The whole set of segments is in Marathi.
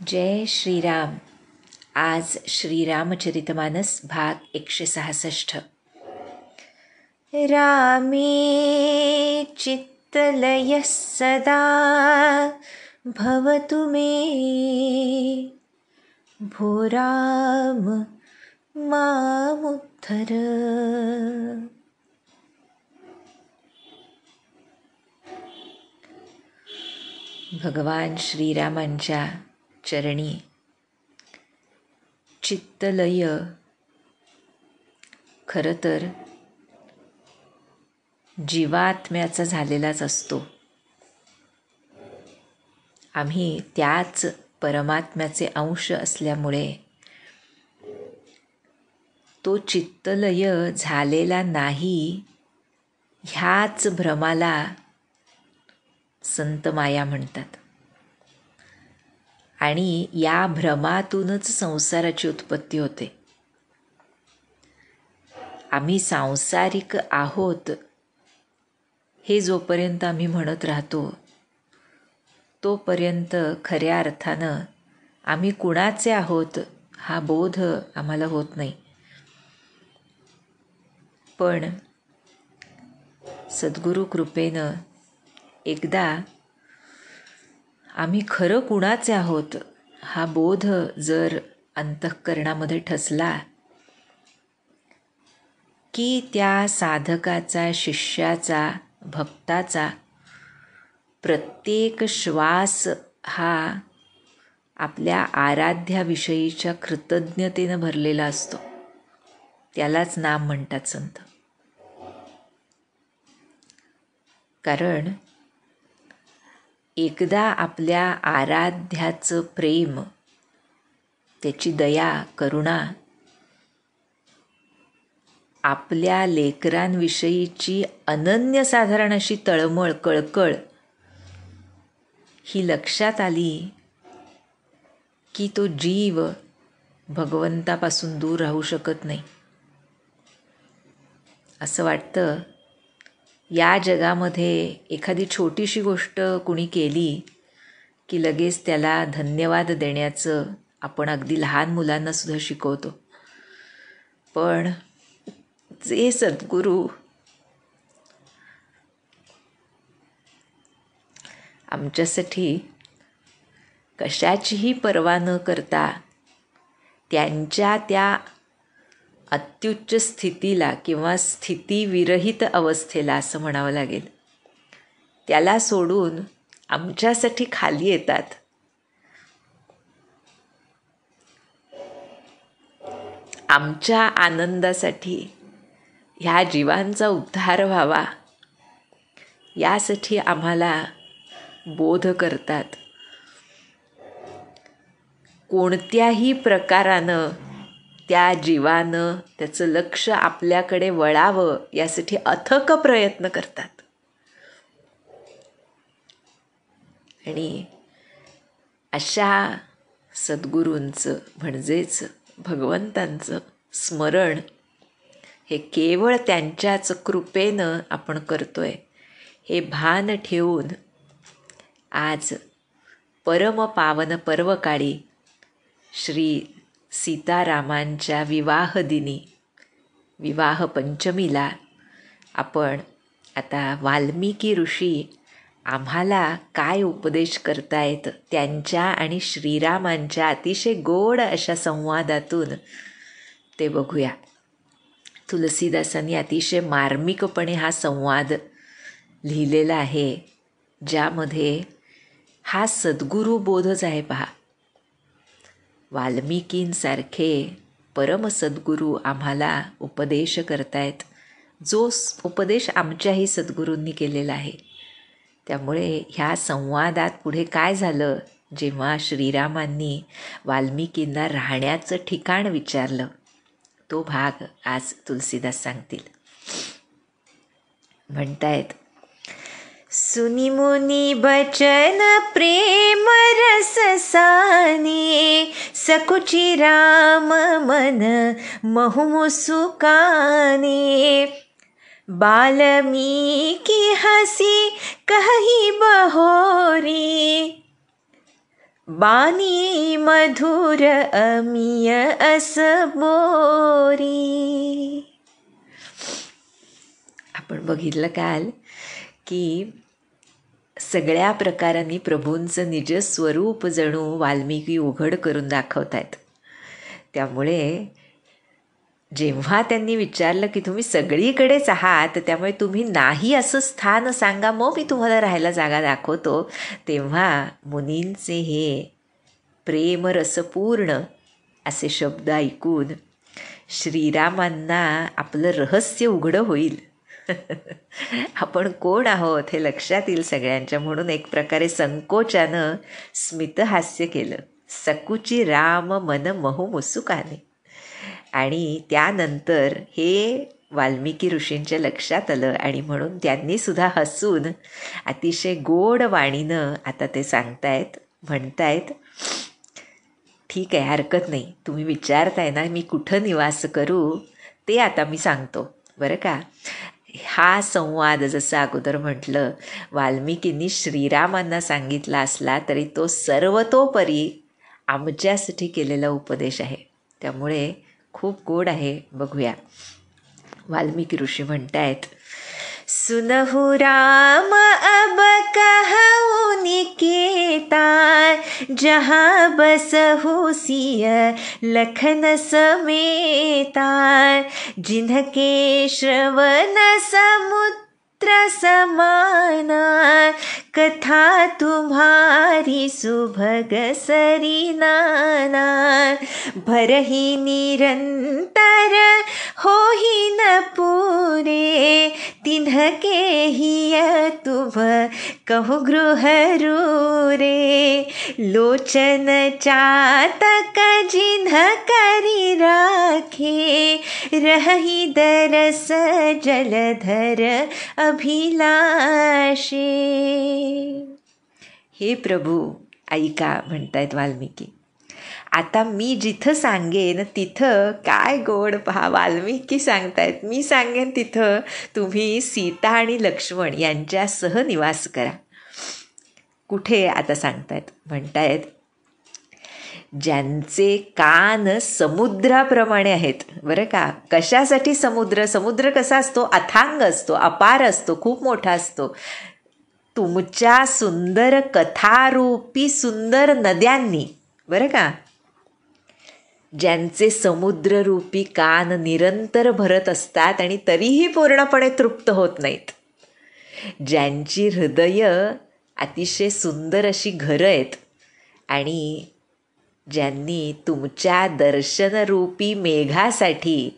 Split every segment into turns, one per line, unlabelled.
जय श्रीराम. आज श्रीरामचरितमानस भाग 166. रामे चित्तलयः सदा भवतु मे, भो राम मामुद्धर. भगवान श्रीरामांच्या चरणी चित्तलय खरं तर जीवात्म्याचा झालेलाच असतो. आम्ही त्याच परमात्म्याचे अंश असल्यामुळे तो चित्तलय झालेला नाही ह्याच भ्रमाला संत माया म्हणतात. आणि या भ्रमातूनच संसाराची उत्पत्ती होते. आम्ही सांसारिक आहोत हे जोपर्यंत आम्ही म्हणत राहतो तोपर्यंत खऱ्या अर्थानं आम्ही कुणाचे आहोत हा बोध आम्हाला होत नाही. पण सद्गुरु कृपेनं एकदा आम्ही खरं कुणाचे आहोत हा बोध जर अंतःकरणामध्ये ठसला की त्या साधकाचा, शिष्याचा, भक्ताचा प्रत्येक श्वास हा आपल्या आराध्याविषयीच्या कृतज्ञतेनं भरलेला असतो. त्यालाच नाम म्हणतात संत. कारण एकदा आपल्या आराध्याचं प्रेम, त्याची दया, करुणा, आपल्या लेकरांविषयीची अनन्यसाधारण अशी तळमळ, कळकळ ही लक्षात आली की तो जीव भगवंतापासून दूर राहू शकत नाही. असं वाटतं या जगामध्ये एखादी छोटीशी गोष्ट कुणी केली की लगेच त्याला धन्यवाद देण्याचं आपण अगदी लहान मुलांना सुद्धा शिकवतो. पण जे सद्गुरू आमच्यासाठी कशाचीही पर्वा न करता त्यांच्या त्या अत्युच्च स्थितीला किंवा स्थितीविरहित अवस्थेला असं म्हणावं लागेल, त्याला सोडून आमच्यासाठी खाली येतात. आमच्या आनंदासाठी, ह्या जीवांचा उद्धार व्हावा यासाठी आम्हाला बोध करतात. कोणत्याही प्रकारानं त्या जीवानं त्याचं लक्ष आपल्याकडे वळावं यासाठी अथक प्रयत्न करतात. आणि अशा सद्गुरूंचं म्हणजेच भगवंतांचं स्मरण हे केवळ त्यांच्याच कृपेनं आपण करतोय हे भान ठेवून आज परमपावन पर्वकाळी श्री सीतारामांच्या विवाहदिनी, विवाह पंचमीला आपण आता वाल्मिकी ऋषी आम्हाला काय उपदेश करतायत त्यांच्या आणि श्रीरामांच्या अतिशय गोड अशा संवादातून ते बघूया. तुलसीदासांनी अतिशय मार्मिकपणे हा संवाद लिहिलेला आहे, ज्यामध्ये हा सद्गुरू बोधच आहे. पहा, वाल्मिकींसारखे परम सद्गुरू आम्हाला उपदेश करतायत, जो उपदेश आमच्याही सद्गुरूंनी केलेला आहे. त्यामुळे ह्या संवादात पुढे काय झालं, जेव्हा श्रीरामांनी वाल्मिकींना राहण्याचं ठिकाण विचारलं, तो भाग आज तुलसीदास सांगतील. म्हणतायत, सुनी मुनी बचन प्रेम रस साने, सकुची राम मन महु सुकाने, बाल्मीकि हसी कही बहोरी, बानी मधुर अमीय अस बोरी. आपण बघितलं काल की सगळ्या प्रकारांनी प्रभूंचं निज स्वरूप जणू वाल्मिकी उघड करून दाखवत आहेत. त्यामुळे जेव्हा त्यांनी विचारलं की तुम्ही सगळीकडेच आहात, त्यामुळे तुम्ही नाही असं स्थान सांगा, मग मी तुम्हाला राहायला जागा दाखवतो, तेव्हा मुनींचे हे प्रेमरसपूर्ण असे शब्द ऐकून श्रीरामांना आपलं रहस्य उघडं होईल. आपण कोण आहोत हे लक्षात येईल सगळ्यांच्या, म्हणून एक प्रकारे संकोचानं स्मितहास्य केलं. सकुची राम मन महू मुसुकाने. आणि त्यानंतर हे वाल्मिकी ऋषींच्या लक्षात आलं आणि म्हणून त्यांनी सुद्धा हसून अतिशय गोड वाणीनं आता ते सांगतायत, म्हणतायत, ठीक आहे, हरकत नाही, तुम्ही विचारताय ना मी कुठं निवास करू, ते आता मी सांगतो बरं का. हा संवाद जसं अगोदर म्हटलं वाल्मिकींनी श्रीरामांना सांगितला असला तरी तो सर्वतोपरी आमच्यासाठी केलेला उपदेश आहे, त्यामुळे खूप गोड आहे. बघूया. वाल्मिकी ऋषी म्हणतायत, सुनहु राम अब कहु निकेता, जहाँ बसहु सिय लखन समेता, जिनके श्रवण समुद्र समाना, कथा तुम्हारी सुभग सरी नाना, भरही निरंतर होही न पूरे, तिन्हके हिय तुम कहु गृह रूरे, लोचन चातक जिन्ह करी राखे, रही दरस जलधर अभिलाषे. हे प्रभू ऐका, म्हणतायत वाल्मिकी, आता मी जिथं सांगेन तिथं काय गोड पहा. वाल्मिकी सांगतायत मी सांगेन तिथं तुम्ही सीता आणि लक्ष्मण यांच्यासह निवास करा. कुठे आता सांगतायत, म्हणतायत, ज्यांचे कान समुद्राप्रमाणे आहेत. बरं का, कशासाठी समुद्र? समुद्र कसा असतो? अथांग असतो, अपार असतो, खूप मोठा असतो. तुमच्या सुंदर कथारूपी सुंदर नद्यांनी, बरं का, ज्यांचे समुद्ररूपी कान निरंतर भरत असतात आणि तरीही पूर्णपणे तृप्त होत नाहीत, ज्यांची हृदय अतिशय सुंदर अशी घरं आहेत आणि ज्यांनी तुमच्या दर्शनरूपी मेघासाठी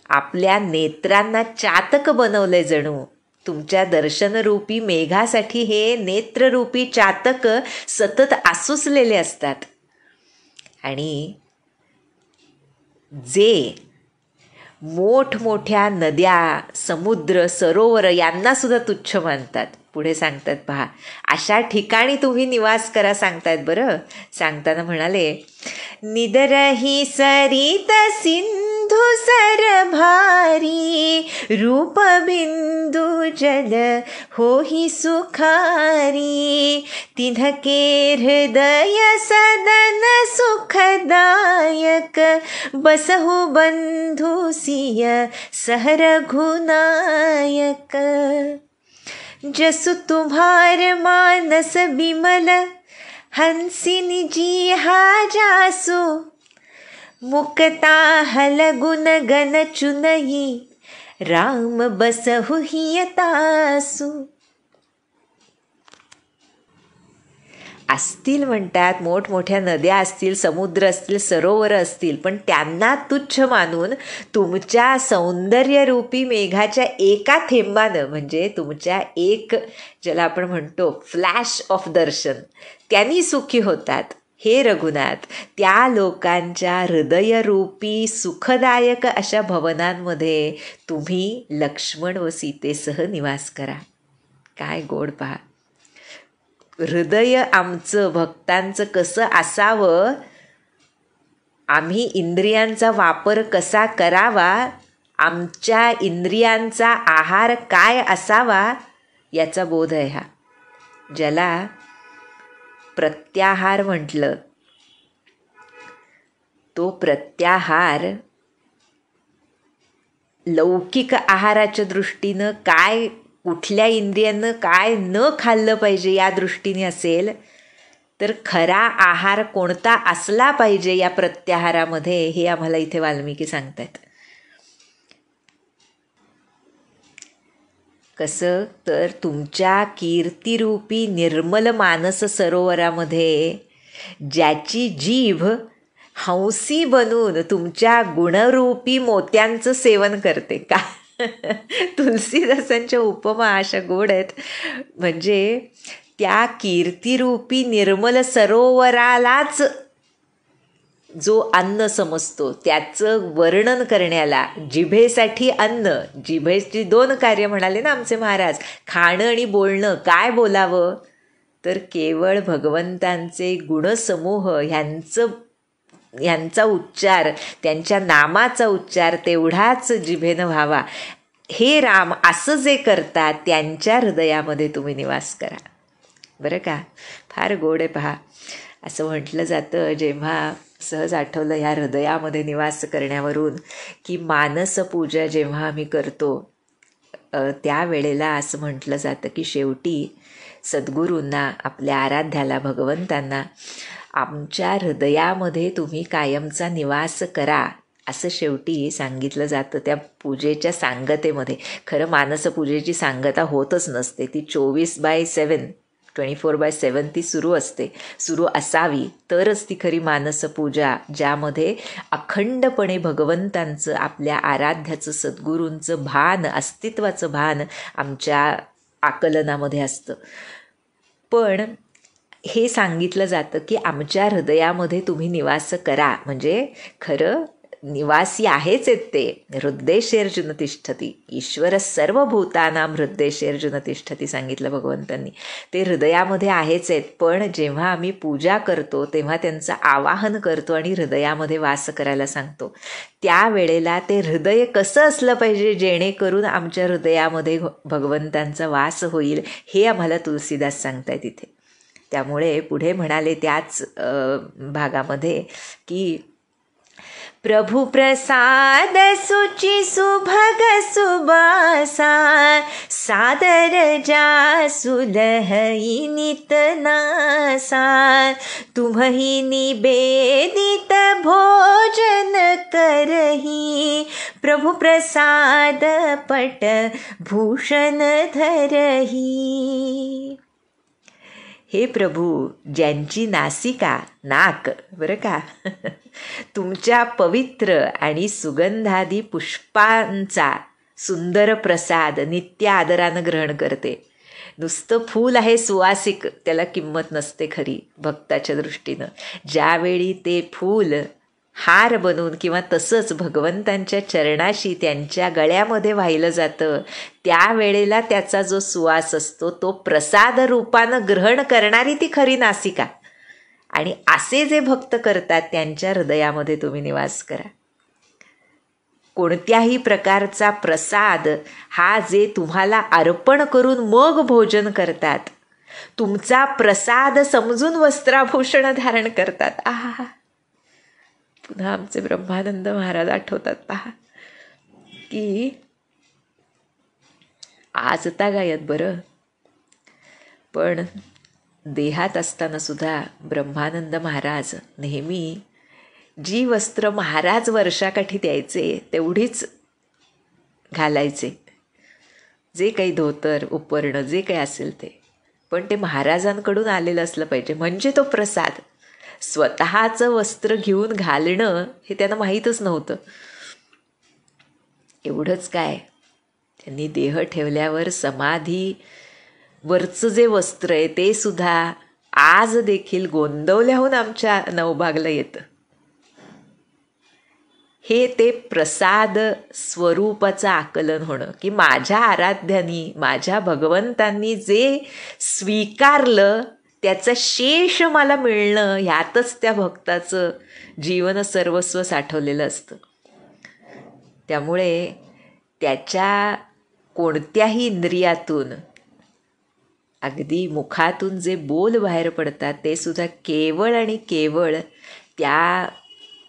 आपल्या नेत्रांना चातक बनवले, जणू तुमच्या दर्शनरूपी मेघासाठी हे नेत्ररूपी चातक सतत आसुसलेले असतात आणि जे मोठमोठ्या नद्या, समुद्र, सरोवर यांना सुद्धा तुच्छ मानतात. पुढे सांगतात पहा, अशा ठिकाणी तुम्ही निवास करा सांगतायत. बरं, सांगताना म्हणाले, निदरही सरित सिंधु सर भारी, रूप बिंदु जल होही सुखारी, तिन्हके हृदय सदन सुखदायक, बसहु बंधु सिय सह रघुनायक, जसु तुम्हार मानस बिमल, हंसिनी जी हा जासु, मुक्ता हल गुण गण चुनई, राम बसहु हियतासु. असतील म्हणतात, मोठमोठ्या नद्या असतील, समुद्र असतील, सरोवर असतील, पण त्यांना तुच्छ मानून तुमच्या सौंदर्यरूपी मेघाच्या एका थेंबानं, म्हणजे तुमच्या एक, ज्याला आपण म्हणतो फ्लॅश ऑफ दर्शन, त्यांनी सुखी होतात. हे रघुनाथ, त्या लोकांच्या हृदयरूपी सुखदायक अशा भवनांमध्ये तुम्ही लक्ष्मण व सीतेसह निवास करा. काय गोड पहा. हृदय आमचं, भक्तांचं कसं असावं, आम्ही इंद्रियांचा वापर कसा करावा, आमच्या इंद्रियांचा आहार काय असावा, याचा बोध आहे हा. ज्याला प्रत्याहार म्हटलं, तो प्रत्याहार लौकिक आहाराच्या दृष्टीनं काय, कुठल्या इंद्रियानं काय न खाल्लं पाहिजे या दृष्टीने असेल, तर खरा आहार कोणता असला पाहिजे या प्रत्याहारामध्ये, हे आम्हाला इथे वाल्मिकी सांगतात. कसं तर तुमच्या कीर्तिरूपी निर्मल मानस सरोवरामध्ये ज्याची जीभ हंसी बनून तुमच्या गुणरूपी मोत्यांचं सेवन करते का. तुलसीदासांच्या उपमा अशा गोड आहेत. म्हणजे त्या कीर्तिरूपी निर्मल सरोवरालाच जो अन्न समजतो त्याचं वर्णन करण्याला, जिभेसाठी अन्न, जिभेची 2 कार्य म्हणाले ना आमचे महाराज, खाणं आणि बोलणं. काय बोलावं तर केवळ भगवंतांचे गुणसमूह ह्यांचा उच्चार, त्यांच्या नामाचा उच्चार तेवढाच जिभेनं व्हावा. हे राम असं जे करतात त्यांच्या हृदयामध्ये तुम्ही निवास करा. बरं का, फार गोड आहे पहा. असं म्हटलं जातं, जेव्हा सहज आठवलं ह्या हृदयामध्ये निवास करण्यावरून, की मानसपूजा जेव्हा आम्ही करतो त्यावेळेला असं म्हटलं जातं की शेवटी सद्गुरूंना, आपल्या आराध्याला, भगवंतांना आमच्या हृदयामध्ये तुम्ही कायमचा निवास करा असं शेवटी सांगितलं जातं त्या पूजेच्या सांगतेमध्ये. खरं मानसपूजेची सांगता होतच नसते, ती 24/7 ती सुरू असते, सुरू असावी तरच ती खरी मानसपूजा, ज्यामध्ये अखंडपणे भगवंतांचं, आपल्या आराध्याचं, सद्गुरूंचं भान, अस्तित्वाचं भान आमच्या आकलनामध्ये असतं. पण हे सांगितलं जातं की आमच्या हृदयामध्ये तुम्ही निवास करा, म्हणजे खरं निवासी आहेच आहेत ते. हृदयेषु तिष्ठती ईश्वर सर्वभूतानां हृदयेषु तिष्ठती सांगितलं भगवंतांनी. ते हृदयामध्ये आहेच आहेत, पण जेव्हा आम्ही पूजा करतो तेव्हा त्यांचं आवाहन करतो आणि हृदयामध्ये वास करायला सांगतो. त्यावेळेला ते हृदय कसं असलं पाहिजे जेणेकरून आमच्या हृदयामध्ये भगवंतांचा वास होईल, हे आम्हाला तुलसीदास सांगतायत इथे. त्यामुळे पुढे म्हणाले त्याच भागामध्ये की प्रभु प्रसाद सुचि सुभग सुबासा, सादर जासु लहई नित नासा, तुम्हि निवेदित भोजन करही, प्रभु प्रसाद पट भूषण धरही. हे प्रभू, ज्यांची नासिका, नाक, बरं का, तुमच्या पवित्र आणि सुगंधादी पुष्पांचा सुंदर प्रसाद नित्य आदरानं ग्रहण करते. नुसतं फूल आहे सुवासिक, त्याला किंमत नसते खरी भक्ताच्या दृष्टीनं. ज्यावेळी ते फूल हार बनून किंवा तसंच भगवंतांच्या चरणाशी त्यांच्या गळ्यामध्ये वाहिलं जातं, त्यावेळेला त्याचा जो सुवास असतो तो प्रसाद रूपानं ग्रहण करणारी ती खरी नासिका. आणि असे जे भक्त करतात त्यांच्या हृदयामध्ये तुम्ही निवास करा. कोणत्याही प्रकारचा प्रसाद हा जे तुम्हाला अर्पण करून मग भोजन करतात, तुमचा प्रसाद समजून वस्त्राभूषण धारण करतात. आहा, पुन्हा आमचे ब्रह्मानंद महाराज आठवतात पहा, की आज गायत बरं, पण देहात असताना सुद्धा ब्रह्मानंद महाराज नेहमी जी वस्त्र महाराज वर्षाकाठी द्यायचे तेवढीच घालायचे. जे काही धोतर, उपरणं, जे काही असेल ते, पण ते महाराजांकडून आलेलं असलं पाहिजे, म्हणजे तो प्रसाद. स्वतःचं वस्त्र घेऊन घालणं हे त्यांना माहीतच नव्हतं. एवढंच काय, त्यांनी देह ठेवल्यावर समाधीवरचं जे वस्त्र आहे ते सुद्धा आज देखील गोंदवल्याहून आमच्या नवभागला येतं. हे ते प्रसाद स्वरूपाचं आकलन होणं, की माझ्या आराध्यानी, माझ्या भगवंतांनी जे स्वीकारलं त्याचं शेष मला मिळणं, ह्यातच त्या भक्ताचं जीवन सर्वस्व साठवलेलं असतं. त्यामुळे त्याच्या कोणत्याही इंद्रियातून अगदी मुखातून जे बोल बाहेर पडतात ते सुद्धा केवळ आणि केवळ त्या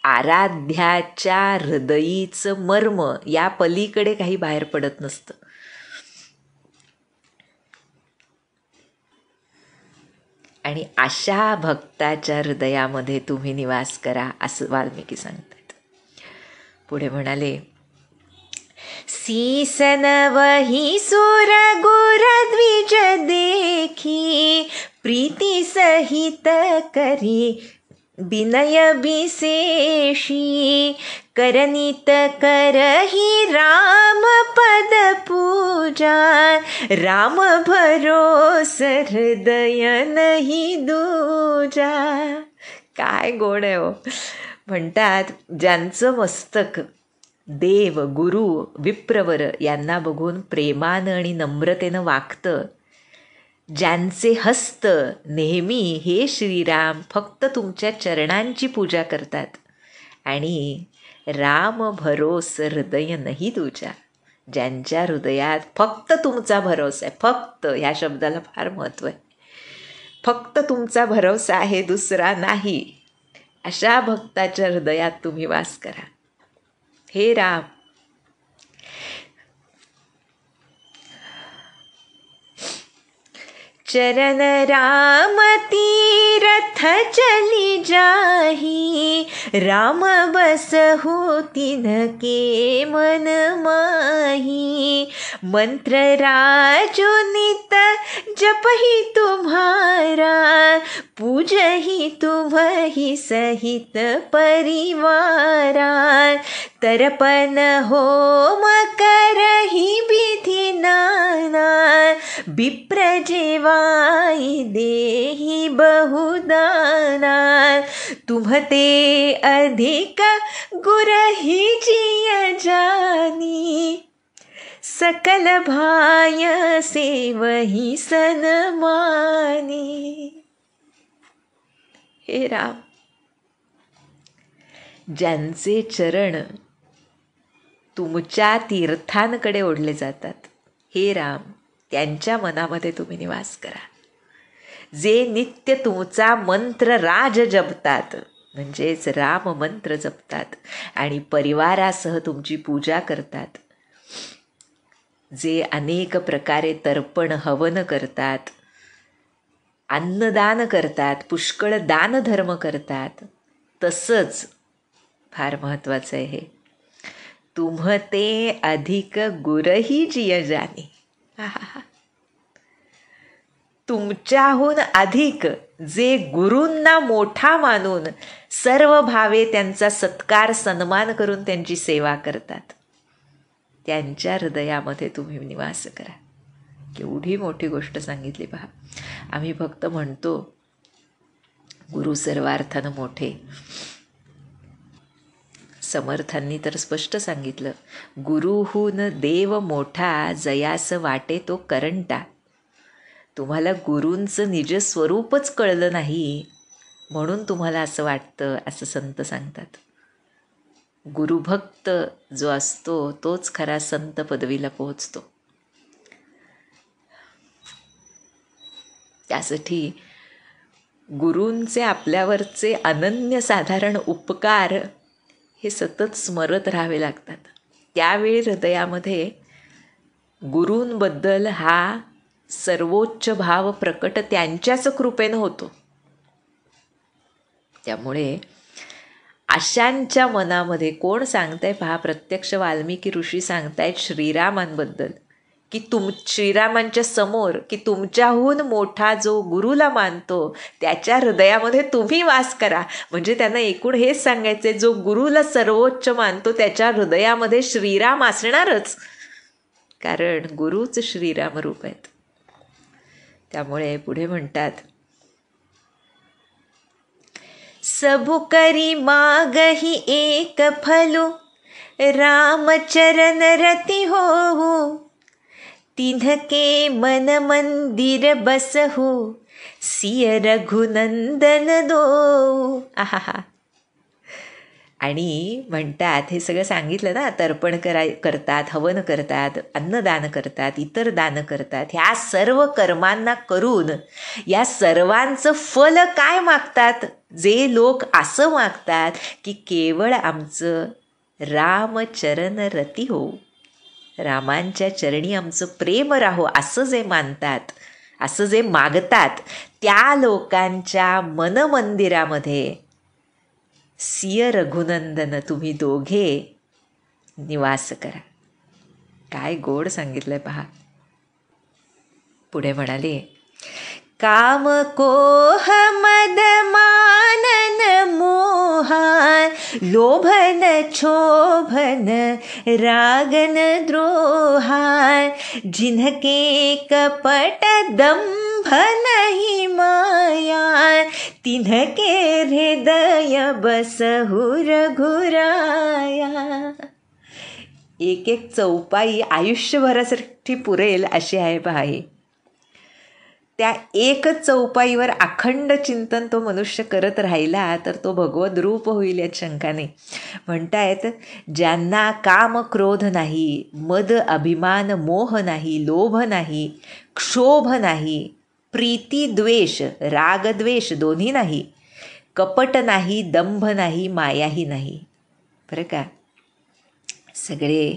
आराध्याच्या हृदयीचं मर्म या पलीकडे काही बाहेर पडत नसतं. आणि अशा भक्ताच्या हृदयामध्ये तुम्ही निवास करा असं वाल्मिकी सांगतात. पुढे म्हणाले, सीसन वही सुर गुर द्विज देखी प्रीती सहित करी विनय विशेषी करनीत करही राम पद पूजा राम भरोस हृदय नाही दूजा. काय गोड आहे हो. म्हणतात ज्यांचं मस्तक देव गुरु विप्रवर यांना बघून प्रेमानं आणि नम्रतेनं वागतं, ज्यांचे हस्त नेहमी हे श्रीराम फक्त तुमच्या चरणांची पूजा करतात आणि राम भरोस हृदय नाही तुझ्या, ज्यांच्या हृदयात फक्त तुमचा भरोसा आहे, फक्त ह्या शब्दाला फार महत्त्व आहे, फक्त तुमचा भरोसा आहे दुसरा नाही, अशा भक्ताच्या हृदयात तुम्ही वास करा. हे राम, चरण राम तीरथ चली जाही राम बसहु तिनके मन माही मंत्र राजो नित जपहि तुम्हारा पूजहि तुम्हि सहित परिवारा तरपन होम करहि विधि नाना विप्र जेवाई देहि बहुदाना तुम्हते अधिक गुरहि जिय जानी सकल भाय सेवहि सनमानी. हे राम, ज्यांचे चरण तुमच्या तीर्थांकडे ओढले जातात, हे राम, त्यांच्या मनामध्ये तुम्ही निवास करा. जे नित्य तुमचा मंत्र राज जपतात, म्हणजेच राम मंत्र जपतात आणि परिवारासह तुमची पूजा करतात, जे अनेक प्रकारे तर्पण हवन करतात, अन्नदान करतात, पुष्कळ दानधर्म करतात, तसंच फार महत्त्वाचं आहे हे, तुम्हते अधिक गुरही जिय जानी. तुमच्याहून अधिक जे गुरूंना मोठा मानून सर्व भावे त्यांचा सत्कार सन्मान करून त्यांची सेवा करतात, त्यांच्या हृदयामध्ये तुम्ही निवास करा. केवढी मोठी गोष्ट सांगितली पहा. आम्ही फक्त म्हणतो गुरु सर्वार्थानं मोठे. समर्थांनी तर स्पष्ट सांगितलं, गुरुहून देव मोठा जयास वाटे तो करंटा. तुम्हाला गुरूंचं निज स्वरूपच कळलं नाही म्हणून तुम्हाला असं वाटतं, असं संत सांगतात. गुरुभक्त जो असतो तोच खरा संत पदवीला पोहोचतो. त्यासाठी गुरूंचे आपल्यावरचे अनन्यसाधारण उपकार हे सतत स्मरत राहावे लागतात. त्यावेळी हृदयामध्ये गुरूंबद्दल हा सर्वोच्च भाव प्रकट त्यांच्याच कृपेनं होतो. त्यामुळे अशांच्या मनामध्ये कोण सांगताय पहा, प्रत्यक्ष वाल्मिकी ऋषी सांगतायत श्रीरामांबद्दल की श्रीरामांच्या समोर की तुमच्याहून मोठा जो गुरुला मानतो त्याच्या हृदयामध्ये तुम्ही वास करा. म्हणजे त्यांना एकूण हेच सांगायचे, जो गुरुला सर्वोच्च मानतो त्याच्या हृदयामध्ये श्रीराम असणारच, कारण गुरुच श्रीराम रूप आहेत. त्यामुळे पुढे म्हणतात, सबु करी मागही एक फलू रामचरण रति होऊ तिन्हके मन मंदिर बसहु सिय रघुनंदन दो. आहा, आणि म्हणतात, हे सगळं सांगितलं ना, तर्पण करतात, हवन करतात, अन्नदान करतात, इतर दान करतात, ह्या सर्व कर्मांना करून या सर्वांचं फल काय मागतात? जे लोक असं मागतात की केवळ आमचं रामचरण रती हो, रामांच्या चरणी आमचं प्रेम राहो, असं जे मानतात, असं जे मागतात, त्या लोकांच्या मनमंदिरामध्ये सिय रघुनंदन तुम्ही दोघे निवास करा. काय गोड सांगितलंय पहा. पुढे म्हणाले, काम कोह मद मानन मोहा, लोभन क्षोभन रागन द्रोहा, जिन्हके कपट दंभ नहीं माया, तिन्हके हृदय बसहु रघुराया. एक एक चौपाई आयुष्यभरासाठी पुरेल अशी आहे पहा. त्या एकच चौपाईवर अखंड चिंतन तो मनुष्य करत राहिला तर तो भगवद रूप होईल यात शंका नाही. म्हणतायत, ज्यांना काम क्रोध नाही, मद अभिमान मोह नाही, लोभ नाही, क्षोभ नाही, प्रीती द्वेष राग द्वेष दोन्ही नाही, कपट नाही, दंभ नाही, मायाही नाही. बरं का, सगळे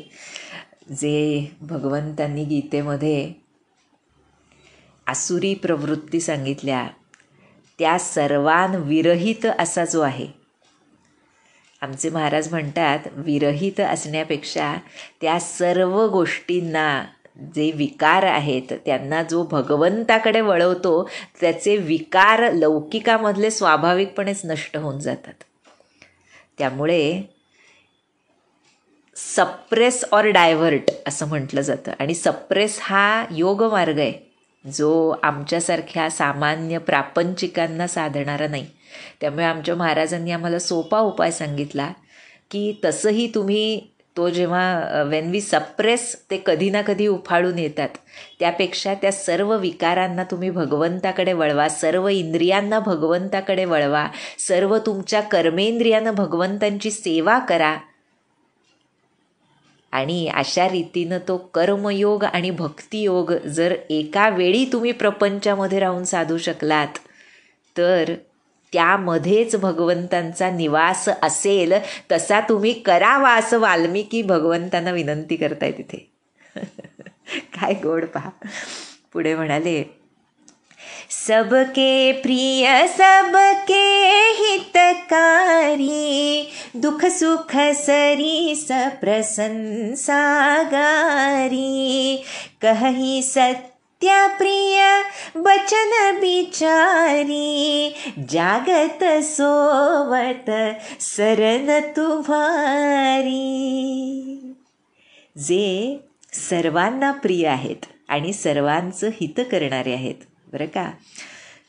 जे भगवंतांनी गीतेमध्ये आसुरी प्रवृत्ती सांगितल्या त्या सर्वांविरहित असा जो आहे, आमचे महाराज म्हणतात, विरहित असण्यापेक्षा त्या सर्व गोष्टींना जे विकार आहेत त्यांना जो भगवंताकडे वळवतो त्याचे विकार लौकिकामधले स्वाभाविकपणेच नष्ट होऊन जातात. त्यामुळे सप्रेस ऑर डायव्हर्ट असं म्हटलं जातं. आणि सप्रेस हा योग मार्ग आहे, जो आमच्यासारख्या सामान्य प्रापंचिकांना साधणारा नाही. त्यामुळे आमच्या महाराजांनी आम्हाला सोपा उपाय सांगितला की तसंही तुम्ही तो जेव्हा वेन वी सप्रेस ते कधी ना कधी उफाळून येतात, त्यापेक्षा त्या सर्व विकारांना तुम्ही भगवंताकडे वळवा, सर्व इंद्रियांना भगवंताकडे वळवा, सर्व तुमच्या कर्मेंद्रियानं भगवंतांची सेवा करा. आणि अशा रीतीनं तो कर्मयोग आणि भक्तियोग जर एका वेळी तुम्ही प्रपंचामध्ये राहून साधू शकलात तर त्यामध्येच भगवंतांचा निवास असेल, तसा तुम्ही करावा असं वाल्मिकी भगवंतांना विनंती करताय तिथे. काय गोड पहा. पुढे म्हणाले, सबके प्रिय सबके हितकारी, दुख सुख सरीस प्रशंसा गारी, कहि सत्य प्रिय बचन बिचारी, जागत सोवत सरन तुम्हारी. जे सर्वांना प्रिय आहेत आणि सर्वांचं हित करणारे आहेत. बरं का,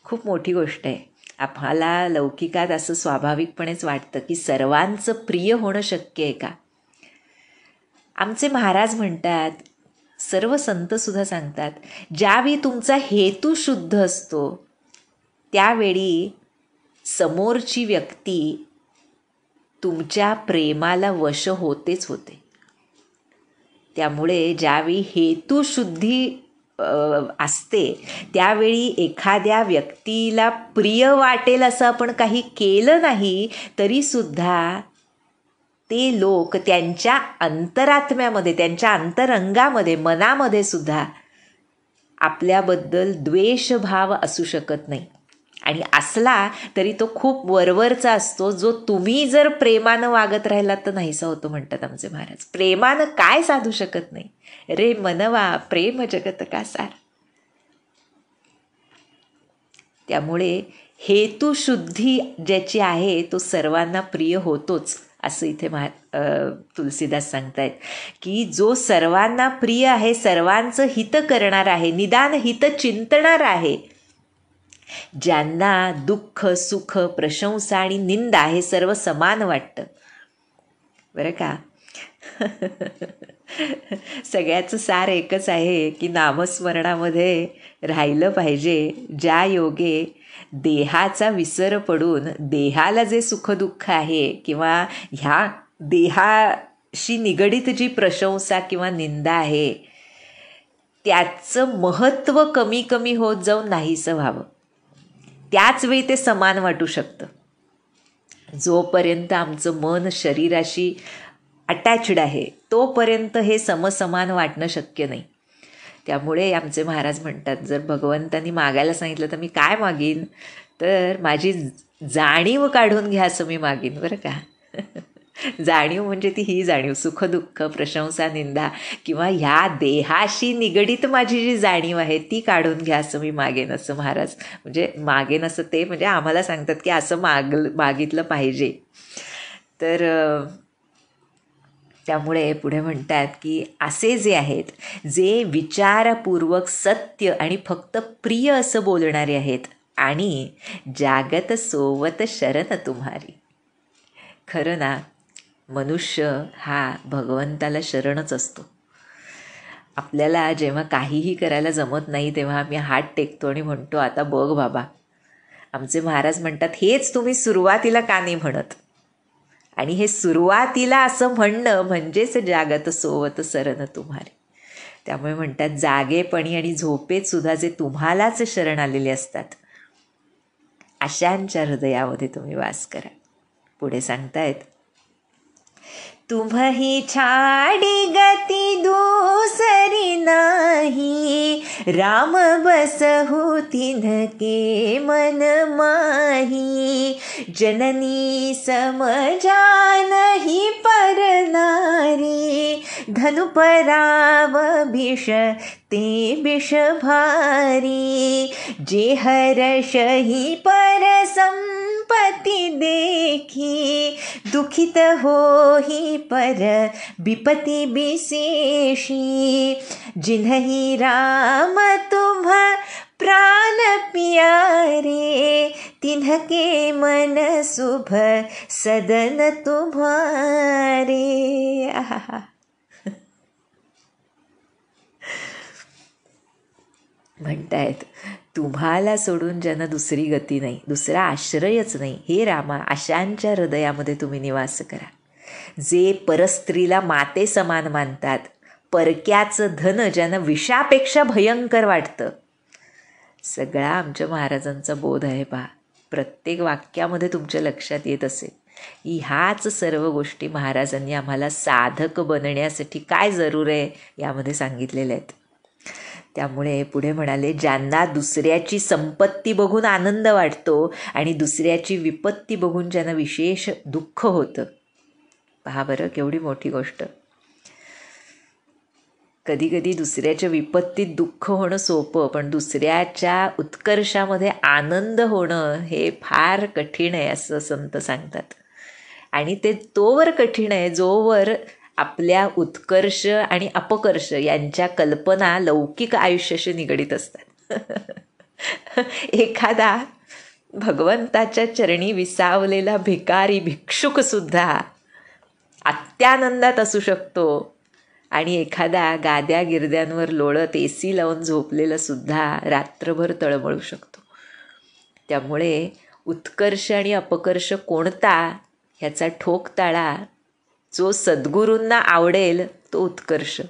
खूप मोठी गोष्ट आहे. आपल्याला लौकिकात असं स्वाभाविकपणेच वाटतं की सर्वांचं प्रिय होणं शक्य आहे का. आमचे महाराज म्हणतात, सर्व संतसुद्धा सांगतात, ज्यावेळी तुमचा हेतू शुद्ध असतो त्यावेळी समोरची व्यक्ती तुमच्या प्रेमाला वश होतेच होते. त्यामुळे ज्यावेळी हेतुशुद्धी असते त्यावेळी एखाद्या व्यक्तीला प्रिय वाटेल असं आपण काही केलं नाही तरीसुद्धा ते लोक त्यांच्या अंतरात्म्यामध्ये, त्यांच्या अंतरंगामध्ये, मनामध्ये सुद्धा आपल्याबद्दल द्वेषभाव असू शकत नाही. आणि असला तरी तो खूप वरवरचा असतो, जो तुम्ही जर प्रेमानं वागत राहिलात तर नाहीसा होतो म्हणतात आमचे महाराज. प्रेमानं काय साधू शकत नाही रे मनवा, प्रेम जगत का सार. त्यामुळे हेतुशुद्धी ज्याची आहे तो सर्वांना प्रिय होतोच असं इथे तुलसीदास सांगतायत की जो सर्वांना प्रिय आहे, सर्वांचं हित करणार आहे, निदान हित चिंतणार आहे, ज्यांना दुःख सुख प्रशंसा आणि निंदा हे सर्व समान वाटतं. बरं का, सगळ्याचं सार एकच आहे की नामस्मरणामध्ये राहिलं पाहिजे, ज्या योगे देहाचा विसर पडून देहाला जे सुखदुःख आहे किंवा ह्या देहाशी निगडित जी प्रशंसा किंवा निंदा आहे त्याचं महत्त्व कमी कमी होत जाऊन नाहीसं व्हावं. त्याच वेळी ते समान वाटू शकतं. जोपर्यंत आमचं मन शरीराशी अटॅचड आहे तोपर्यंत हे समसमान वाटणं शक्य नाही. त्यामुळे आमचे महाराज म्हणतात, जर भगवंतांनी मागायला सांगितलं तर मी काय मागीन, तर माझी जाणीव काढून घ्या असं मी मागीन. बरं का, जाणीव म्हणजे ती ही जाणीव, सुख दुःख प्रशंसा निंदा किंवा ह्या देहाशी निगडित माझी जी जाणीव आहे ती काढून घ्या असं मी मागेन, असं महाराज म्हणजे मागेन असं ते म्हणजे आम्हाला सांगतात की असं मागितलं पाहिजे. तर त्यामुळे पुढे म्हणतात की असे जे आहेत जे विचारपूर्वक सत्य आणि फक्त प्रिय असं बोलणारे आहेत आणि जागत सोवत शरण तुम्हारी. खरं ना, मनुष्य हा भगवंताला शरणच असतो. आपल्याला जेव्हा काहीही करायला जमत नाही तेव्हा आम्ही हात टेकतो आणि म्हणतो आता बघ बाबा. आमचे महाराज म्हणतात हेच तुम्ही सुरुवातीला का नाही म्हणत. आणि हे सुरुवातीला असं म्हणणं म्हणजेच जागत सोवत शरण तुम्हारी. त्यामुळे म्हणतात जागेपणी आणि झोपेत सुद्धा जे तुम्हालाच शरण आलेले असतात अशांच्या हृदयामध्ये तुम्ही वास करा. पुढे सांगतायत, तुम्ही छाडी गती दूसरी नाही, राम बसहु तिन्हके मन माही, जननी समजानहि पर नारी, धनु पराव विष ते विष भारी, जे हर्षहि पर संपत्ति देखी, दुखित होहि पर विपत्ति विशेषी, जिन्हि राम तुम प्राण प्यारे, तिन्हके मन शुभ सदन तुम्हारे. आहा. म्हणतायत तुम्हाला सोडून ज्यांना दुसरी गती नाही, दुसरा आश्रयच नाही, हे रामा अशांच्या हृदयामध्ये तुम्ही निवास करा. जे परस्त्रीला माते समान मानतात, परक्याचं धन ज्यांना विषापेक्षा भयंकर वाटतं. सगळा आमच्या महाराजांचा बोध आहे पहा. प्रत्येक वाक्यामध्ये तुमच्या लक्षात येत असेल. ह्याच सर्व गोष्टी महाराजांनी आम्हाला साधक बनण्यासाठी काय जरूर आहे यामध्ये सांगितलेल्या आहेत. त्यामुळे पुढे म्हणाले, ज्यांना दुसऱ्याची संपत्ती बघून आनंद वाटतो आणि दुसऱ्याची विपत्ती बघून ज्यांना विशेष दुःख होतं. पहा बरं केवढी मोठी गोष्ट. कधी कधी दुसऱ्याच्या विपत्तीत दुःख होणं सोपं, पण दुसऱ्याच्या उत्कर्षामध्ये आनंद होणं हे फार कठीण आहे असं संत सांगतात. आणि ते तोवर कठीण आहे जोवर आपल्या उत्कर्ष आणि अपकर्ष यांच्या कल्पना लौकिक आयुष्याशी निगडीत असतात. एखादा भगवंताच्या चरणी विसावलेला भिकारी भिक्षुकसुद्धा अत्यानंदात असू शकतो आणि एखादा गाद्या गिरद्यांवर लोळत एसी लावून झोपलेला सुद्धा रात्रभर तळमळू शकतो. त्यामुळे उत्कर्ष आणि अपकर्ष कोणता ह्याचा ठोक ताळा. जो सद्गुरूंना आवडेल तो उत्कर्ष,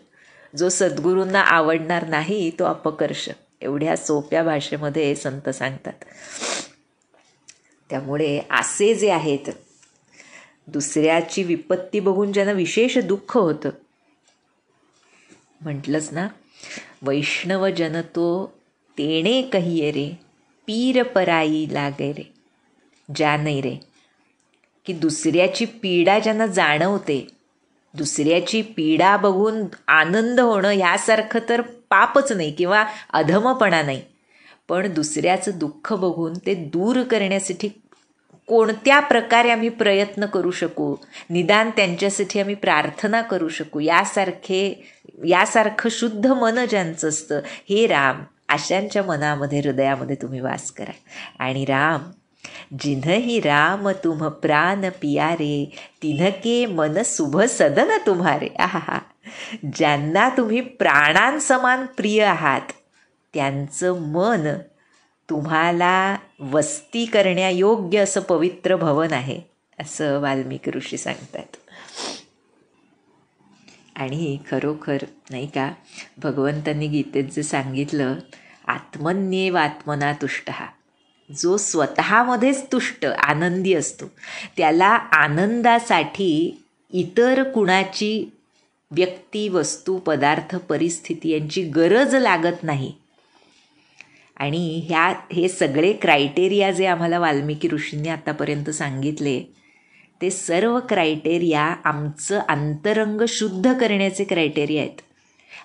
जो सद्गुरूंना आवडणार नाही तो अपकर्ष. एवढ्या सोप्या भाषेमध्ये संत सांगतात. त्यामुळे असे जे आहेत दुसऱ्याची विपत्ती बघून ज्यांना विशेष दुःख होतं, म्हटलंच ना, वैष्णव जन तो तेणे कहिये रे, पीर पराई लागे रे, जानै रे. की दुसऱ्याची पीडा ज्यांना जाणवते, दुसऱ्याची पीडा बघून आनंद होणं ह्यासारखं तर पापच नाही किंवा अधमपणा नाही. पण दुसऱ्याचं दुःख बघून ते दूर करण्यासाठी कोणत्या प्रकारे आम्ही प्रयत्न करू शकू, निदान त्यांच्यासाठी आम्ही प्रार्थना करू शकू, यासारखं शुद्ध मन ज्यांचं असतं, हे राम अशांच्या मनामध्ये हृदयामध्ये तुम्ही वास करा. आणि राम, जिन्हि राम तुम प्राण पियारे, तिन्हके मन शुभ सदन तुम्हारे. आहा. ज्यांना तुम्ही प्राणांसमान प्रिय आहात त्यांचं मन तुम्हाला वस्ती करण्यायोग्य असं पवित्र भवन आहे, असं वाल्मिकी ऋषी सांगतात. आणि खरोखर नाही का, भगवंतांनी गीतेत जे सांगितलं, आत्मन्येव आत्मना तुष्टः, जो स्वतःमध्येच तुष्ट आनंदी असतो, त्याला आनंदासाठी इतर कुणाची व्यक्ती, वस्तू, पदार्थ, परिस्थिती यांची गरज लागत नाही. आणि हे सगळे क्रायटेरिया जे आम्हाला वाल्मिकी ऋषींनी आतापर्यंत सांगितले, ते सर्व क्रायटेरिया आमचं अंतरंग शुद्ध करण्याचे क्रायटेरिया आहेत.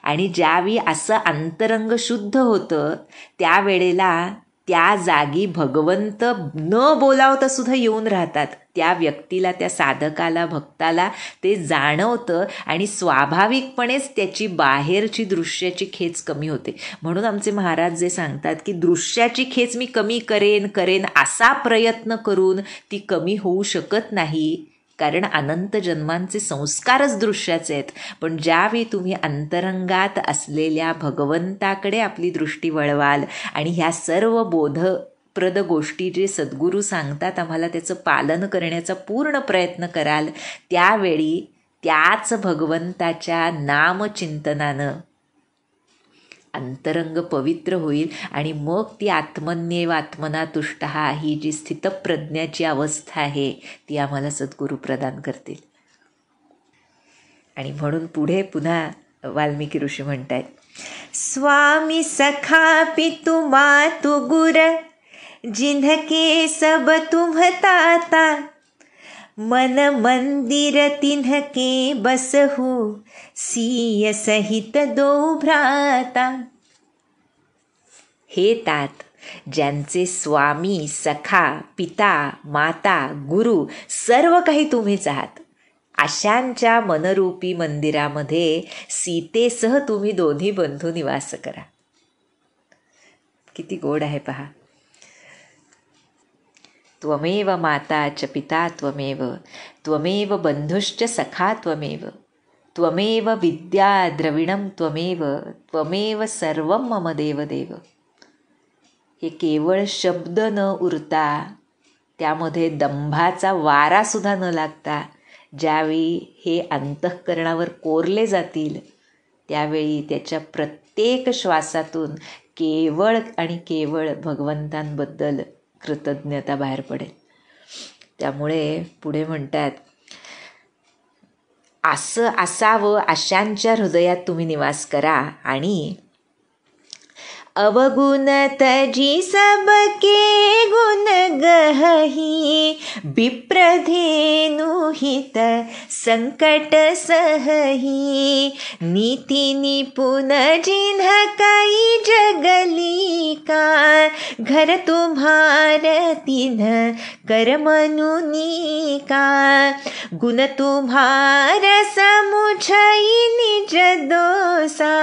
आणि ज्यावेळी असं अंतरंग शुद्ध होतं त्यावेळेला त्या जागी भगवंत न बोलावता सुद्धा येऊन राहतात. त्या व्यक्तीला, त्या साधकाला, भक्ताला ते जाणवतं आणि स्वाभाविकपणेच त्याची बाहेरची दृश्याची खेच कमी होते. म्हणून आमचे महाराज जे सांगतात की दृश्याची खेच मी कमी करेन असा प्रयत्न करून ती कमी होऊ शकत नाही, कारण अनंत जन्मांचे संस्कारच दृश्याचे आहेत. पण ज्यावेळी तुम्ही अंतरंगात असलेल्या भगवंताकडे आपली दृष्टी वळवाल आणि ह्या सर्व बोधप्रद गोष्टी जे सद्गुरू सांगतात आम्हाला त्याचं पालन करण्याचा पूर्ण प्रयत्न कराल, त्यावेळी त्याच भगवंताच्या नामचिंतनानं अंतरंग पवित्र होईल आणि मग ती आत्मन्येव आत्मना तुष्टः ही जी स्थितप्रज्ञाची अवस्था आहे ती आम्हाला सद्गुरू प्रदान करतील. आणि म्हणून पुढे पुन्हा वाल्मिकी ऋषी म्हणतायत, स्वामी सखा पितु मातु गुर जिन्हके सब तुम्ह ताता, मन मंदिर तिन्हके बसहु सिय सहित दो भ्राता. हे तात, ज्यांचे स्वामी, सखा, पिता, माता, गुरु सर्व काही तुम्हीच आहात, अशांच्या मनरूपी मंदिरामध्ये सीतेसह तुम्ही दोन्ही बंधू निवास करा. किती गोड आहे पहा. त्वमेव माता च पिता त्वमेव, त्वमेव बंधुश्च सखा त्वमेव, त्वमेव विद्या द्रविणं त्वमेव, त्वमेव सर्वं मम देवदेव. हे केवळ शब्द न उरता, त्यामध्ये दंभाचा वारासुद्धा न लागता, ज्यावेळी हे अंतःकरणावर कोरले जातील त्यावेळी त्याच्या प्रत्येक श्वासातून केवळ आणि केवळ भगवंतांबद्दल कृतज्ञता बाहेर पडेल. त्यामुळे पुढे म्हणतात, असं असावं अशांच्या हृदयात तुम्ही निवास करा. आणि अवगुण तजी सबके गुण गहही, विप्रधेनु हित संकट सहही, नीति निपुण जिन्ह कई जगली का, घर तुम्हार तिन्ह कर्मनुनी का, गुण तुम्हार समुझई निज दोसा,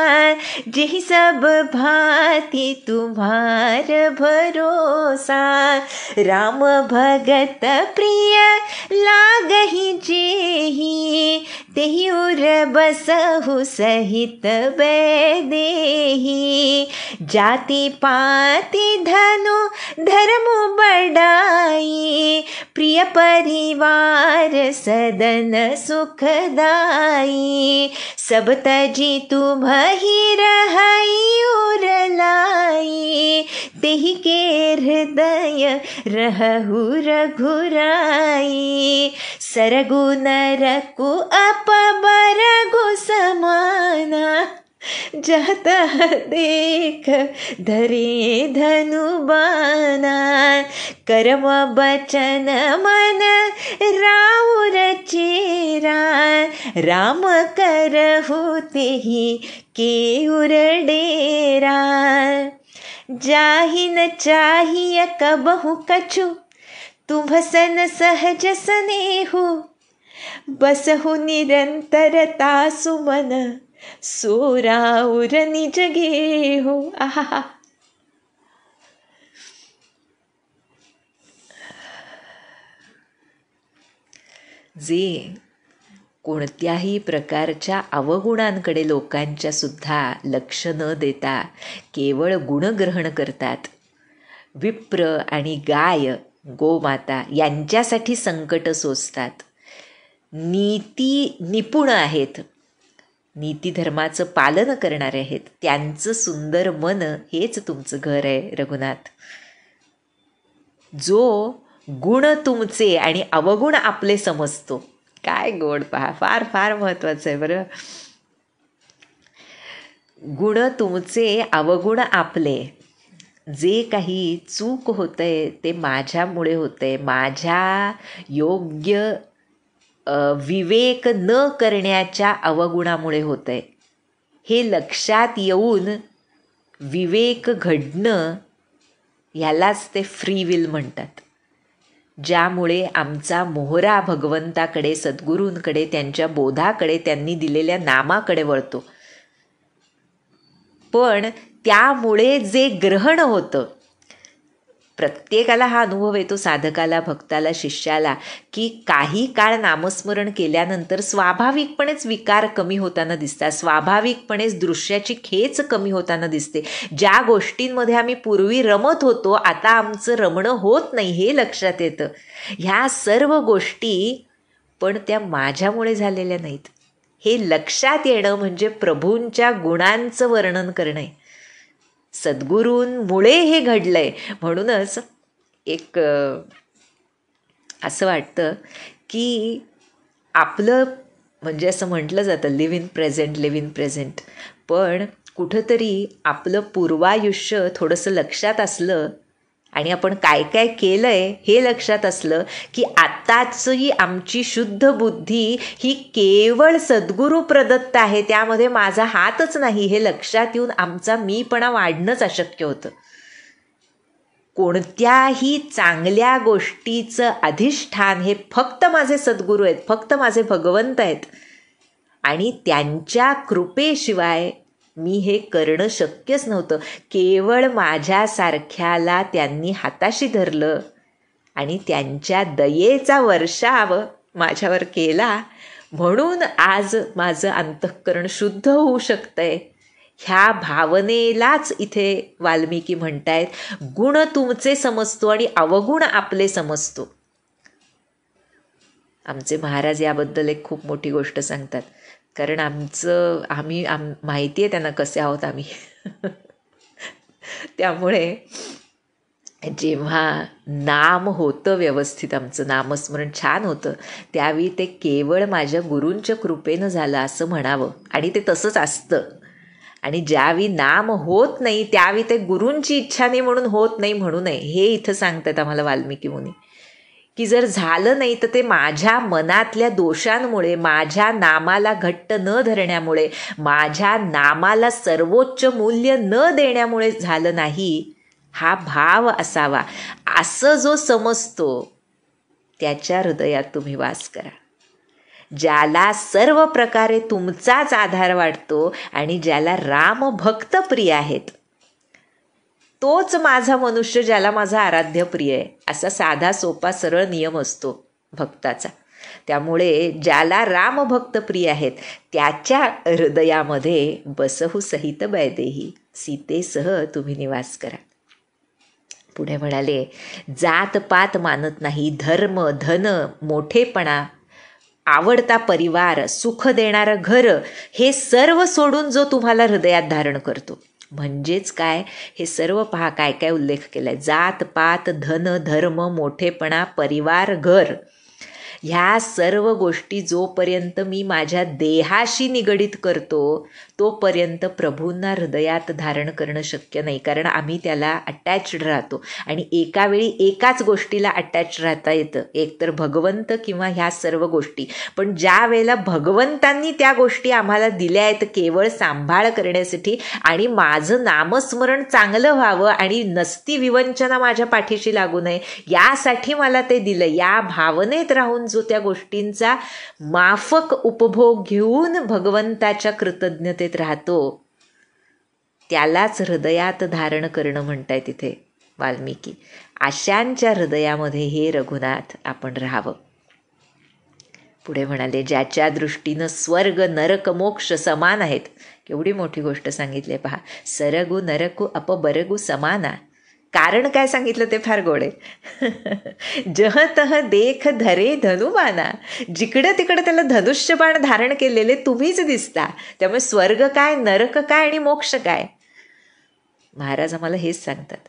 जेहि सब भात तुम्हार भरोसा, राम भगत प्रिय लागहि जेहि, तेहि उर बसहु सहित वैदेही, जाति पाति धनु धर्म बढ़ाई, प्रिय परिवार सदन सुखदाई, सब तजी तुम्हि रहई उर लाई, तेहि के हृदय रहु रघुराई, सरगु नरकु अपबरगु समाना, जहता देख धरे धनुबाना, कर्म बचन मन राउर चेरा, राम करहु तेहि केउर डेरा, जाहि न चाहिए कबहु कछु, तुम्ह सन सहज स्नेहु, बसहु निरंतरता सुमन, सो राउर निज गेहु. आहा, जे कोणत्याही प्रकारच्या अवगुणांकडे लोकांच्या सुद्धा लक्ष न देता केवळ गुणग्रहण करतात, विप्र आणि गाय गोमाता यांच्यासाठी संकट सोसतात. नीती निपुण आहेत, नीतिधर्माचं पालन करणारे आहेत, त्यांचं सुंदर मन हेच तुमचं घर आहे रघुनाथ. जो गुण तुमचे आणि अवगुण आपले समजतो. काय गोड पहा, फार फार महत्वाचं आहे बरं. गुण तुमचे अवगुण आपले. जे काही चूक होतंय ते माझ्यामुळे होतंय, माझ्या योग्य विवेक न करण्याच्या अवगुणामुळे होतंय. हे लक्षात येऊन विवेक घडणं ह्यालाच ते फ्री विल म्हणतात. ज्यामुळे आमचा मोहरा भगवंताकडे, सद्गुरूंकडे, त्यांच्या बोधाकडे, त्यांनी दिलेल्या नामाकडे वळतो. पण त्यामुळे जे ग्रहण होतं, प्रत्येकाला हा अनुभव येतो, साधकाला, भक्ताला, शिष्याला, की काही काळ नामस्मरण केल्यानंतर स्वाभाविकपणेच विकार कमी होताना दिसतात, स्वाभाविकपणेच दृश्याची खेच कमी होताना दिसते. ज्या गोष्टींमध्ये आम्ही पूर्वी रमत होतो आता आमचं रमणं होत नाही हे लक्षात येतं. ह्या सर्व गोष्टी पण त्या माझ्यामुळे झालेल्या नाहीत हे लक्षात येणं म्हणजे प्रभूंच्या गुणांचं वर्णन करणं. सद्गुरूंमुळे हे घडलंय. म्हणूनच एक असं वाटतं की आपलं म्हणजे असं म्हटलं जातं live in present, live in present. पण कुठंतरी आपलं पूर्वायुष्य थोडंसं लक्षात असलं आणि आपण काय काय केलं आहे हे लक्षात असलं की आत्ताची आमची शुद्ध बुद्धी ही केवळ सद्गुरू प्रदत्त आहे, त्यामध्ये माझा हातच नाही हे लक्षात येऊन आमचा मीपणा वाढणंच अशक्य होतं. कोणत्याही चांगल्या गोष्टीचं अधिष्ठान हे फक्त माझे सद्गुरू आहेत, फक्त माझे भगवंत आहेत आणि त्यांच्या कृपेशिवाय मी हे करणं शक्यच नव्हतं. केवळ माझ्यासारख्याला त्यांनी हाताशी धरलं आणि त्यांच्या दयेचा वर्षाव माझ्यावर केला, म्हणून आज माझं अंतःकरण शुद्ध होऊ शकतंय. ह्या भावनेलाच इथे वाल्मिकी म्हणतायत, गुण तुमचे समजतो आणि अवगुण आपले समजतो. आमचे महाराज याबद्दल एक खूप मोठी गोष्ट सांगतात, कारण माहिती आहे त्यांना कसे आहोत आम्ही. त्यामुळे जेव्हा नाम होतं व्यवस्थित, आमचं नामस्मरण छान होतं, त्यावेळी ते केवळ माझ्या गुरूंच्या कृपेनं झालं असं म्हणावं आणि ते तसंच असतं. आणि ज्यावेळी नाम होत नाही त्यावेळी ते गुरूंची इच्छा नाही म्हणून होत नाही म्हणू नये हे इथं सांगतात आम्हाला वाल्मिकी मुनी. की जर झालं नाही तर ते माझ्या मनातल्या दोषांमुळे, माझ्या नामाला घट्ट न धरण्यामुळे, माझ्या नामाला सर्वोच्च मूल्य न देण्यामुळे झालं नाही, हा भाव असावा. असं जो समजतो त्याच्या हृदयात तुम्ही वास करा. ज्याला सर्व प्रकारे तुमचाच आधार वाटतो आणि ज्याला राम भक्त प्रिय आहेत, तोच माझा मनुष्य ज्याला माझा आराध्य प्रिय आहे, असा साधा सोपा सरळ नियम असतो भक्ताचा. त्यामुळे ज्याला रामभक्त प्रिय आहेत त्याच्या हृदयामध्ये बसहु सहित वैदेही, सीतेसह तुम्ही निवास करा. पुढे म्हणाले, जात पात मानत नाही, धर्म, धन, मोठेपणा, आवडता परिवार, सुख देणारं घर, हे सर्व सोडून जो तुम्हाला हृदयात धारण करतो. म्हणजेच काय, हे सर्व पहा काय काय उल्लेख केलाय. जात पात, धन, धर्म, मोठेपणा, परिवार, घर, ह्या सर्व गोष्टी जोपर्यंत मी माझ्या देहाशी निगडीत करतो तोपर्यंत प्रभूंना हृदयात धारण करणं शक्य नाही. कारण आम्ही त्याला अटॅच्ड राहतो आणि एका वेळी एकाच गोष्टीला अटॅच राहता येतं, एकतर भगवंत किंवा ह्या सर्व गोष्टी. पण ज्या वेळेला भगवंतांनी त्या गोष्टी आम्हाला दिल्या आहेत केवळ सांभाळ करण्यासाठी आणि माझं नामस्मरण चांगलं व्हावं आणि नसती विवंचना माझ्या पाठीशी लागू नये यासाठी मला ते दिलं, या भावनेत राहून जो त्या गोष्टींचा माफक उपभोग घेऊन भगवंताच्या कृतज्ञतेत राहतो त्यालाच हृदयात धारण करणं म्हणताय तिथे वाल्मिकी. अशांच्या हृदयामध्ये हे रघुनाथ आपण राहावं. पुढे म्हणाले, ज्याच्या दृष्टीनं स्वर्ग नरक मोक्ष समान आहेत. केवढी मोठी गोष्ट सांगितली पहा. सरगु नरकु अपबरगु समाना. कारण काय सांगितलं ते फार गोड आहे. जह तह देख धरे धनुबाना, जिकडं तिकडं त्याला धनुष्यबाण धारण केलेले तुम्हीच दिसता. त्यामुळे स्वर्ग काय, नरक काय आणि मोक्ष काय. महाराज आम्हाला हेच सांगतात,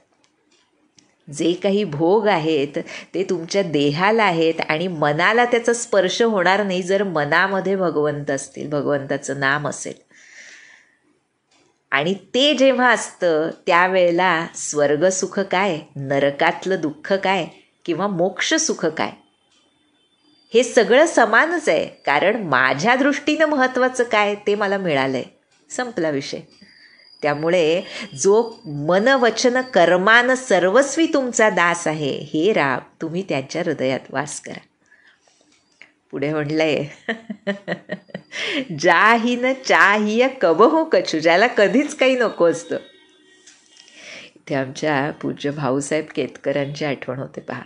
जे काही भोग आहेत ते तुमच्या देहाला आहेत आणि मनाला त्याचा स्पर्श होणार नाही जर मनामध्ये भगवंत असतील, भगवंताचं नाम असेल. आणि ते जेव्हा असतं त्यावेळेला स्वर्गसुख काय, नरकातलं दुःख काय किंवा मोक्ष सुख काय, हे सगळं समानच आहे. कारण माझ्या दृष्टीनं महत्त्वाचं काय ते मला मिळालंय, संपला विषय. त्यामुळे जो मन वचन कर्मान सर्वस्वी तुमचा दास आहे, हे राम तुम्ही त्याच्या हृदयात वास करा. पुढे म्हणलंय जाही न चाहिय कबहू कछू, ज्याला कधीच काही नको असतं. इथे आमच्या पूज्य भाऊसाहेब केतकरांची आठवण होते पहा.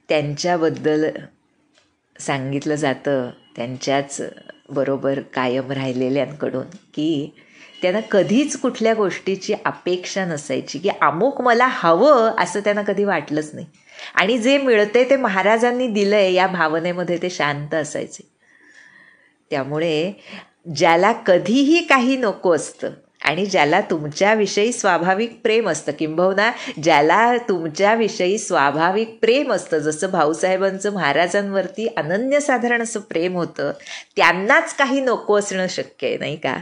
त्यांच्याबद्दल सांगितलं जातं त्यांच्याच बरोबर कायम राहिलेल्यांकडून की त्यांना कधीच कुठल्या गोष्टीची अपेक्षा नसायची, की अमुक मला हवं असं त्यांना कधी वाटलंच नाही. आणि जे मिळते ते महाराजांनी दिलंय या भावनेमध्ये ते शांत असायचे. त्यामुळे ज्याला कधीही काही नको असतं आणि ज्याला तुमच्याविषयी स्वाभाविक प्रेम असतं, किंबहुना ज्याला तुमच्याविषयी स्वाभाविक प्रेम असतं, जसं भाऊसाहेबांचं महाराजांवरती अनन्यसाधारण असं प्रेम होतं, त्यांनाच काही नको असणं शक्य आहे, नाही का.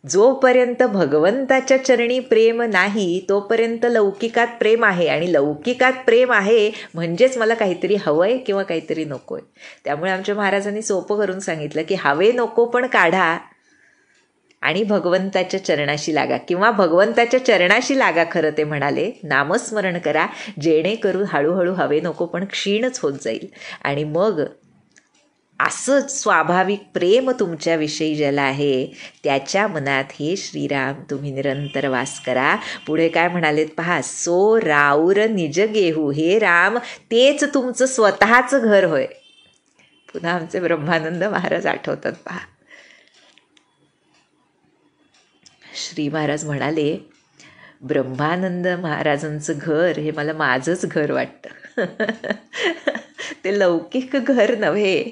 जोपर्यंत भगवंताच्या चरणी प्रेम नाही तोपर्यंत लौकिकात प्रेम आहे, आणि लौकिकात प्रेम आहे म्हणजेच मला काहीतरी हवंय किंवा काहीतरी नकोय. त्यामुळे आमच्या महाराजांनी सोपं करून सांगितलं की हवे नको पण काढा आणि भगवंताच्या चरणाशी लागा, किंवा भगवंताच्या चरणाशी लागा. खरं ते म्हणाले नामस्मरण करा, जेणेकरून हळूहळू हवे नको पण क्षीणच होत जाईल. आणि मग असं स्वाभाविक प्रेम तुमच्याविषयी ज्याला आहे त्याच्या मनात हे श्रीराम तुम्ही निरंतर वास करा. पुढे काय म्हणालेत पहा, सो राऊर निज गेहू, हे राम तेच तुमचं स्वतःचं घर होय. पुन्हा आमचे ब्रह्मानंद महाराज आठवतात पहा. श्री महाराज म्हणाले, ब्रह्मानंद महाराजांचं घर हे मला माझंच घर वाटतं. ते लौकिक घर नव्हे,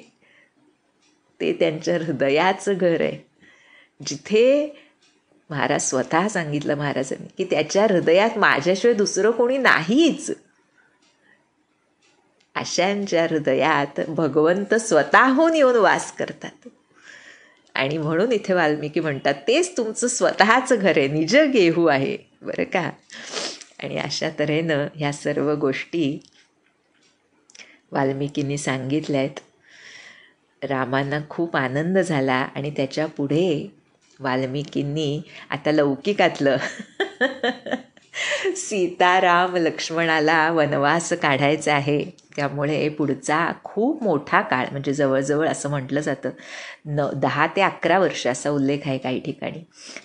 ते त्यांच्या हृदयाचं घर आहे, जिथे महाराज स्वतः सांगितलं महाराजांनी की त्याच्या हृदयात माझ्याशिवाय दुसरं कोणी नाहीच. अशांच्या हृदयात भगवंत स्वतःहून येऊन वास करतात. आणि म्हणून इथे वाल्मिकी म्हणतात तेच तुमचं स्वतःचं घर आहे, निज गेहू आहे, बरं का. आणि अशा तऱ्हेनं ह्या सर्व गोष्टी वाल्मिकींनी सांगितल्या आहेत. रामांना खूप आनंद झाला आणि त्याच्या पुढे वाल्मिकींनी आता लौकिकातलं सीताराम लक्ष्मणाला वनवास काढायचा आहे. त्यामुळे पुढचा खूप मोठा काळ, म्हणजे जवळजवळ असं म्हटलं जातं 10 ते 11 वर्ष असा उल्लेख आहे काही ठिकाणी.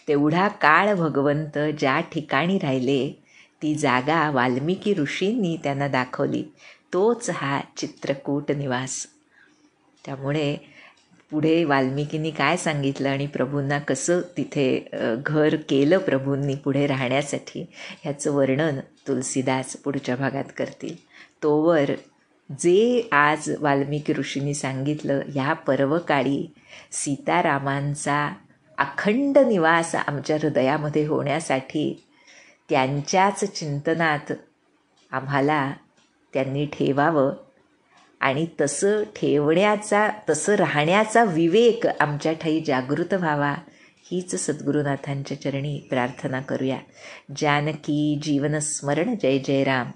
तेवढा काळ भगवंत ज्या ठिकाणी राहिले ती जागा वाल्मिकी ऋषींनी त्यांना दाखवली. तोच हा चित्रकूट निवास. त्यामुळे पुढे वाल्मिकींनी काय सांगितलं आणि प्रभूंना कसं तिथे घर केलं प्रभूंनी पुढे राहण्यासाठी, ह्याचं वर्णन तुलसीदास पुढच्या भागात करतील. तोवर जे आज वाल्मिकी ऋषींनी सांगितलं, ह्या पर्वकाळी सीतारामांचा अखंड निवास आमच्या हृदयामध्ये होण्यासाठी त्यांच्याच चिंतनात आम्हाला त्यांनी ठेवावं आणि तसं ठेवण्याचा, तसं राहण्याचा विवेक आमच्या ठाई जागृत व्हावा, हीच सद्गुरुनाथांच्या चरणी प्रार्थना करूया. जानकी जीवन स्मरण जय जय राम.